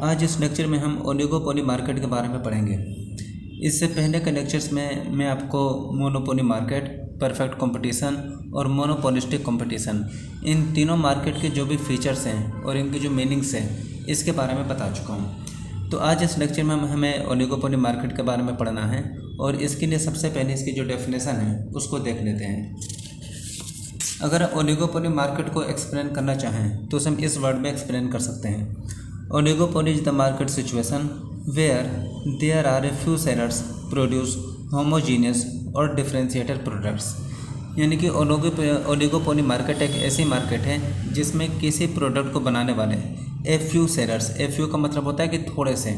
आज इस लेक्चर में हम ओलिगोपोली मार्केट के बारे में पढ़ेंगे। इससे पहले के लेक्चर्स में मैं आपको मोनोपोली मार्केट, परफेक्ट कंपटीशन और मोनोपोलिस्टिक कंपटीशन, इन तीनों मार्केट के जो भी फीचर्स हैं और इनकी जो मीनिंग्स हैं इसके बारे में बता चुका हूँ। तो आज इस लेक्चर में हमें ओलिगोपोली मार्केट के बारे में पढ़ना है और इसके लिए सबसे पहले इसकी जो डेफिनेशन है उसको देख लेते हैं। अगर ओलिगोपोली मार्केट को एक्सप्लेन करना चाहें तो हम इस वर्ड में एक्सप्लेन कर सकते हैं। Oligopoly is the market situation where there are a few sellers produce homogeneous और differentiated products। यानी कि ओलिगोपोली मार्केट एक ऐसी मार्केट है जिसमें किसी प्रोडक्ट को बनाने वाले a few sellers, a few का मतलब होता है कि थोड़े से,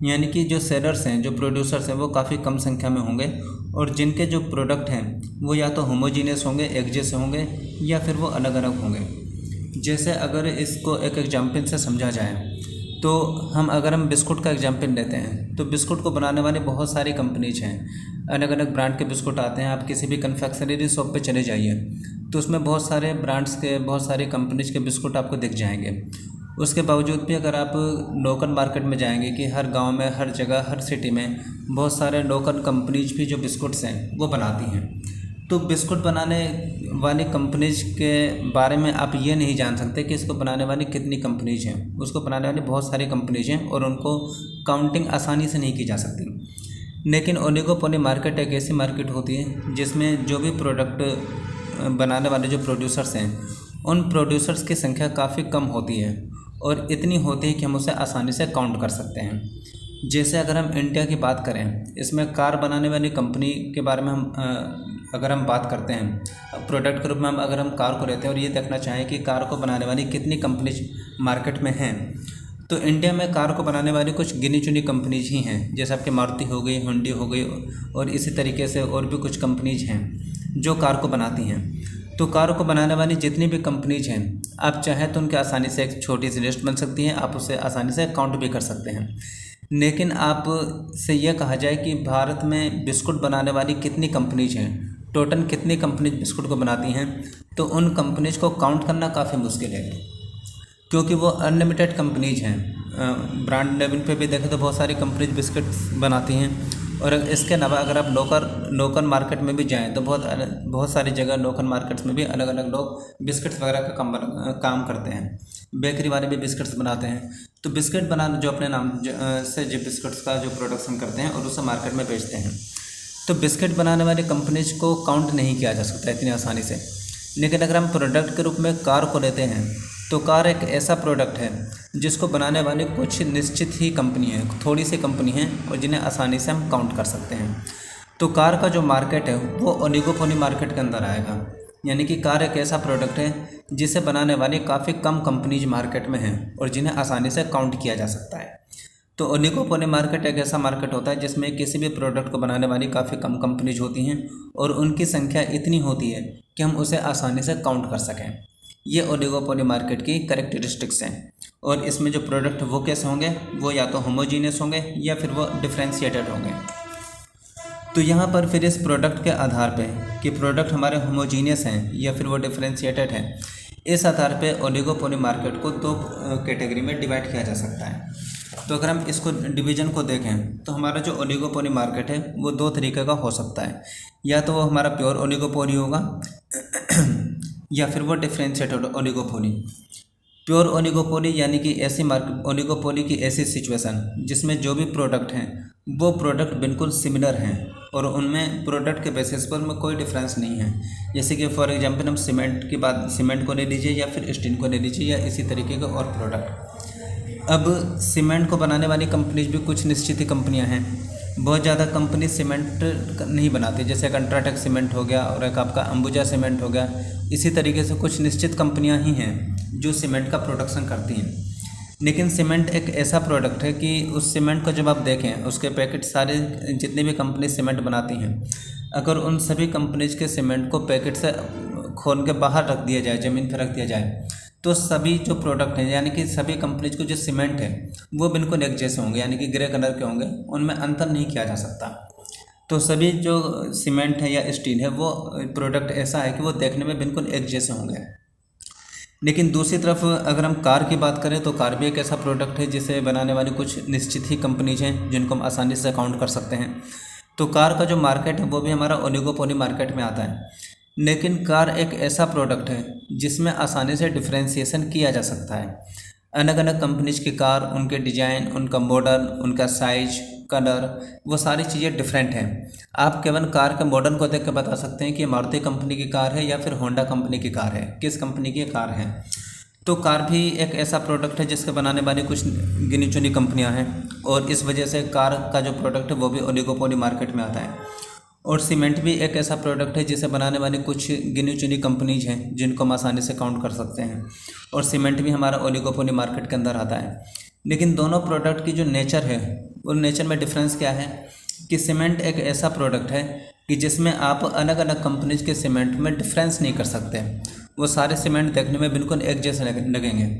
यानी कि जो सेलर्स हैं, जो प्रोड्यूसर्स हैं वो काफ़ी कम संख्या में होंगे और जिनके जो प्रोडक्ट हैं वो या तो होमोजीनियस होंगे, एक जैसे होंगे, या फिर वो अलग अलग होंगे। जैसे अगर इसको एक एग्जाम्पल से समझा जाए तो अगर हम बिस्कुट का एग्जाम्पल लेते हैं तो बिस्कुट को बनाने वाली बहुत सारी कंपनीज हैं, अलग अलग ब्रांड के बिस्कुट आते हैं। आप किसी भी कन्फेक्शनरी शॉप पे चले जाइए तो उसमें बहुत सारे ब्रांड्स के, बहुत सारी कंपनीज के बिस्कुट आपको दिख जाएंगे। उसके बावजूद भी अगर आप लोकल मार्केट में जाएंगे कि हर गांव में, हर जगह, हर सिटी में बहुत सारे लोकल कंपनीज भी जो बिस्कुट्स हैं वो बनाती हैं। तो बिस्कुट बनाने वाली कंपनीज के बारे में आप ये नहीं जान सकते कि इसको बनाने वाली कितनी कंपनीज हैं। उसको बनाने वाली बहुत सारी कंपनीज हैं और उनको काउंटिंग आसानी से नहीं की जा सकती। लेकिन ओलिगोपोली मार्केट एक ऐसी मार्केट होती है जिसमें जो भी प्रोडक्ट बनाने वाले जो प्रोड्यूसर्स हैं उन प्रोड्यूसर्स की संख्या काफ़ी कम होती है और इतनी होती है कि हम उसे आसानी से काउंट कर सकते हैं। जैसे अगर हम इंडिया की बात करें, इसमें कार बनाने वाली कंपनी के बारे में अगर हम बात करते हैं प्रोडक्ट के रूप में, अगर हम कार को लेते हैं और ये देखना चाहें कि कार को बनाने वाली कितनी कंपनीज मार्केट में हैं, तो इंडिया में कार को बनाने वाली कुछ गिनी चुनी कंपनीज ही हैं। जैसे आपकी मारुति हो गई, हुंडई हो गई और इसी तरीके से और भी कुछ कंपनीज हैं जो कार को बनाती हैं। तो कार को बनाने वाली जितनी भी कंपनीज हैं, आप चाहें तो उनके आसानी से एक छोटी सी लिस्ट बन सकती है, आप उसे आसानी से काउंट भी कर सकते हैं। लेकिन आप से यह कहा जाए कि भारत में बिस्कुट बनाने वाली कितनी कंपनीज हैं, टोटल कितनी कंपनीज बिस्कुट को बनाती हैं, तो उन कंपनीज को काउंट करना काफ़ी मुश्किल है क्योंकि वो अनलिमिटेड कंपनीज हैं। ब्रांड लेवल पे भी देखें तो बहुत सारी कंपनीज बिस्किट बनाती हैं। और इसके अलावा अगर आप लोकल मार्केट में भी जाएं तो बहुत सारी जगह लोकल मार्केट्स में भी अलग अलग लोग बिस्किट्स वगैरह का काम करते हैं। बेकरी वाले भी बिस्किट्स बनाते हैं। तो बिस्किट बनाना जो अपने नाम से जो बिस्किट्स का जो प्रोडक्शन करते हैं और उसे मार्केट में बेचते हैं। तो बिस्किट बनाने वाली कंपनीज को काउंट नहीं किया जा सकता इतनी आसानी से। लेकिन अगर हम प्रोडक्ट के रूप में कार को लेते हैं तो कार एक ऐसा प्रोडक्ट है जिसको बनाने वाली कुछ निश्चित ही कंपनी है, थोड़ी सी कंपनी है और जिन्हें आसानी से हम काउंट कर सकते हैं। तो कार का जो मार्केट है वो ओलिगोपोली मार्केट के अंदर आएगा। यानी कि कार एक ऐसा प्रोडक्ट है जिसे बनाने वाली काफ़ी कम कंपनीज मार्केट में हैं और जिन्हें आसानी से काउंट किया जा सकता है। तो ओलिगोपोली मार्केट एक ऐसा मार्केट होता है जिसमें किसी भी प्रोडक्ट को बनाने वाली काफ़ी कम कंपनीज होती हैं और उनकी संख्या इतनी होती है कि हम उसे आसानी से काउंट कर सकें। ये ओलिगोपोली मार्केट की कैरेक्टरिस्टिक्स हैं। और इसमें जो प्रोडक्ट वो कैसे होंगे, वो या तो होमोजीनियस होंगे या फिर वो डिफ्रेंशिएटेड होंगे। तो यहाँ पर फिर इस प्रोडक्ट के आधार पे कि प्रोडक्ट हमारे होमोजीनियस हैं या फिर वो डिफ्रेंशिएटेड हैं, इस आधार पे ओलिगोपोली मार्केट को दो कैटेगरी में डिवाइड किया जा सकता है। तो अगर हम इसको डिवीज़न को देखें तो हमारा जो ओलिगोपोली मार्केट है वो दो तरीके का हो सकता है। या तो वो हमारा प्योर ओलिगोपोली होगा या फिर वो डिफ्रेंशिएटेड ओलिगोपोली। प्योर ओलिगोपोली यानी कि ऐसी ओलिगोपोली की ऐसी सिचुएशन जिसमें जो भी प्रोडक्ट हैं वो प्रोडक्ट बिल्कुल सिमिलर हैं और उनमें प्रोडक्ट के बेसिस पर उनमें कोई डिफरेंस नहीं है। जैसे कि फॉर एग्जांपल हम सीमेंट को ले लीजिए या फिर स्टील को ले लीजिए या इसी तरीके के और प्रोडक्ट। अब सीमेंट को बनाने वाली कंपनीज भी कुछ निश्चित ही कंपनियाँ हैं। बहुत ज़्यादा कंपनी सीमेंट नहीं बनाती, जैसे एक अल्ट्राटेक सीमेंट हो गया और एक आपका अंबुजा सीमेंट हो गया। इसी तरीके से कुछ निश्चित कंपनियां ही हैं जो सीमेंट का प्रोडक्शन करती हैं। लेकिन सीमेंट एक ऐसा प्रोडक्ट है कि उस सीमेंट को जब आप देखें, उसके पैकेट सारे जितनी भी कंपनी सीमेंट बनाती हैं, अगर उन सभी कंपनीज के सीमेंट को पैकेट से खोल के बाहर रख दिया जाए, ज़मीन पर रख दिया जाए, तो सभी जो प्रोडक्ट हैं यानी कि सभी कंपनीज को जो सीमेंट है वो बिल्कुल एक जैसे होंगे, यानी कि ग्रे कलर के होंगे, उनमें अंतर नहीं किया जा सकता। तो सभी जो सीमेंट है या स्टील है वो प्रोडक्ट ऐसा है कि वो देखने में बिल्कुल एक जैसे होंगे। लेकिन दूसरी तरफ अगर हम कार की बात करें तो कार भी एक ऐसा प्रोडक्ट है जिसे बनाने वाली कुछ निश्चित ही कंपनीज हैं जिनको हम आसानी से काउंट कर सकते हैं। तो कार का जो मार्केट है वो भी हमारा ओलिगोपोली मार्केट में आता है। लेकिन कार एक ऐसा प्रोडक्ट है जिसमें आसानी से डिफ्रेंशिएशन किया जा सकता है। अलग अलग कंपनीज की कार, उनके डिज़ाइन, उनका मॉडल, उनका साइज, कलर, वो सारी चीज़ें डिफरेंट हैं। आप केवल कार के मॉडल को देख कर बता सकते हैं कि ये मारुति कंपनी की कार है या फिर होंडा कंपनी की कार है, किस कंपनी की कार है। तो कार भी एक ऐसा प्रोडक्ट है जिसके बनाने वाली कुछ गिनी चुनी कंपनियां हैं और इस वजह से कार का जो प्रोडक्ट है वो भी ओलिगोपोली मार्केट में आता है। और सीमेंट भी एक ऐसा प्रोडक्ट है जिसे बनाने वाली कुछ गिनी चुनी कंपनीज हैं जिनको हम आसानी से काउंट कर सकते हैं, और सीमेंट भी हमारा ओलिगोपोली मार्केट के अंदर आता है। लेकिन दोनों प्रोडक्ट की जो नेचर है उन नेचर में डिफरेंस क्या है कि सीमेंट एक ऐसा प्रोडक्ट है कि जिसमें आप अलग अलग कंपनीज के सीमेंट में डिफरेंस नहीं कर सकते। वो सारे सीमेंट देखने में बिल्कुल एक जैसे लगेंगे।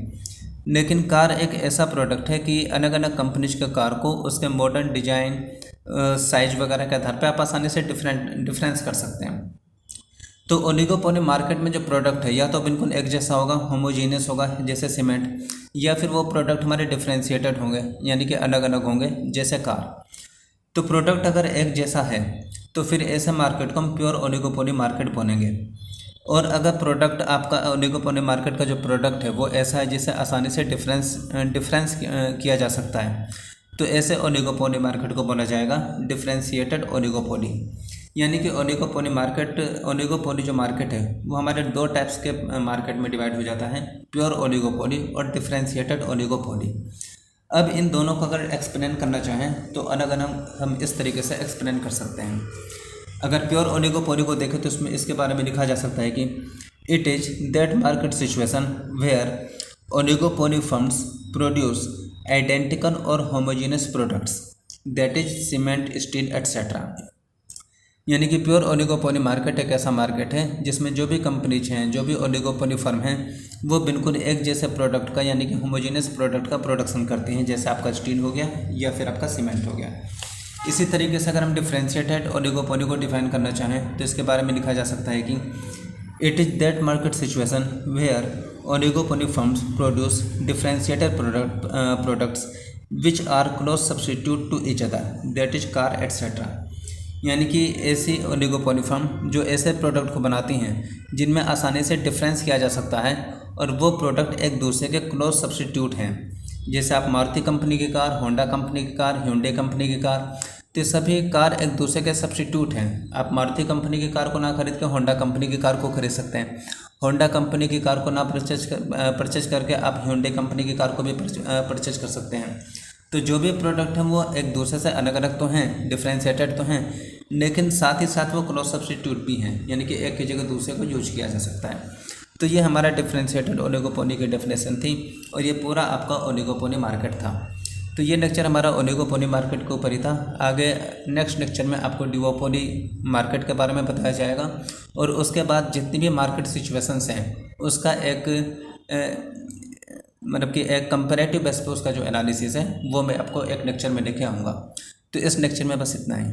लेकिन कार एक ऐसा प्रोडक्ट है कि अलग अलग कंपनीज के कार को उसके मॉडर्न डिजाइन, साइज वगैरह के आधार पर आप आसानी से डिफरेंस कर सकते हैं। तो ओलिगोपोली मार्केट में जो प्रोडक्ट है या तो बिल्कुल एक जैसा होगा, होमोजीनियस होगा जैसे सीमेंट, या फिर वो प्रोडक्ट हमारे डिफ्रेंशिएटेड होंगे यानी कि अलग अलग होंगे जैसे कार। तो प्रोडक्ट अगर एक जैसा है तो फिर ऐसे मार्केट को हम प्योर ओलिगोपोली मार्केट बोलेंगे। और अगर प्रोडक्ट आपका ओलिगोपोली मार्केट का जो प्रोडक्ट है वो ऐसा है जिसे आसानी से डिफरेंस किया जा सकता है, तो ऐसे ओलिगोपोली मार्केट को बोला जाएगा डिफरेंशिएटेड ओलिगोपोली। यानी कि ओलिगोपोली जो मार्केट है वो हमारे दो टाइप्स के मार्केट में डिवाइड हो जाता है, प्योर ओलिगोपोली और डिफरेंशिएटेड ओलिगोपोली। अब इन दोनों को अगर एक्सप्लेन करना चाहें तो अलग अलग हम इस तरीके से एक्सप्लेन कर सकते हैं। अगर प्योर ओलिगोपोली को देखें तो इसमें इसके बारे में लिखा जा सकता है कि it is that market situation where oligopoly firms produce identical और homogeneous products, that is cement, steel etcetera. यानी कि प्योर ओलिगोपोली मार्केट एक ऐसा मार्केट है जिसमें जो भी कंपनीज हैं, जो भी ओलिगोपोली फर्म हैं, वो बिल्कुल एक जैसे प्रोडक्ट का यानी कि होमोजेनियस प्रोडक्ट का प्रोडक्शन करती हैं, जैसे आपका स्टील हो गया या फिर आपका सीमेंट हो गया। इसी तरीके से अगर हम डिफरेंशिएटेड ओलिगोपोली को डिफाइन करना चाहें तो इसके बारे में लिखा जा सकता है कि it is that market situation where oligopoly firms produce differentiated products which are close substitute to each other, that is car etcetera. यानी कि ऐसी ओलिगोपोली फर्म जो ऐसे प्रोडक्ट को बनाती हैं जिनमें आसानी से डिफरेंस किया जा सकता है और वो प्रोडक्ट एक दूसरे के क्लोज सब्स्टिट्यूट हैं, जैसे आप मारुति कंपनी की कार, होंडा कंपनी की कार, ह्यूंडई कंपनी की कार, तो सभी कार एक दूसरे के सब्स्टिट्यूट हैं। आप मारुति कंपनी की कार को ना खरीद के होंडा कंपनी की कार को खरीद सकते हैं, होंडा कंपनी की कार को ना परचेज करके आप ह्यूंडई कंपनी की कार को भी परचेज कर सकते हैं। तो जो भी प्रोडक्ट हैं वो एक दूसरे से अलग अलग तो हैं, डिफरेंशिएटेड तो हैं, लेकिन साथ ही साथ वो क्लोज सब्स्टिट्यूट भी हैं, यानी कि एक की जगह दूसरे को यूज किया जा सकता है। तो ये हमारा डिफरेंशिएटेड ओलिगोपोली की डेफिनेशन थी और ये पूरा आपका ओलिगोपोली मार्केट था। तो ये लेक्चर हमारा ओलिगोपोली मार्केट के ऊपर ही था। आगे नेक्स्ट लेक्चर में आपको डिओपोली मार्केट के बारे में बताया जाएगा और उसके बाद जितनी भी मार्केट सिचुएशंस हैं उसका एक मतलब कि एक कंपैरेटिव बेस पे उसका जो एनालिसिस है वो मैं आपको एक लेक्चर में लेके आऊँगा। तो इस लेक्चर में बस इतना ही।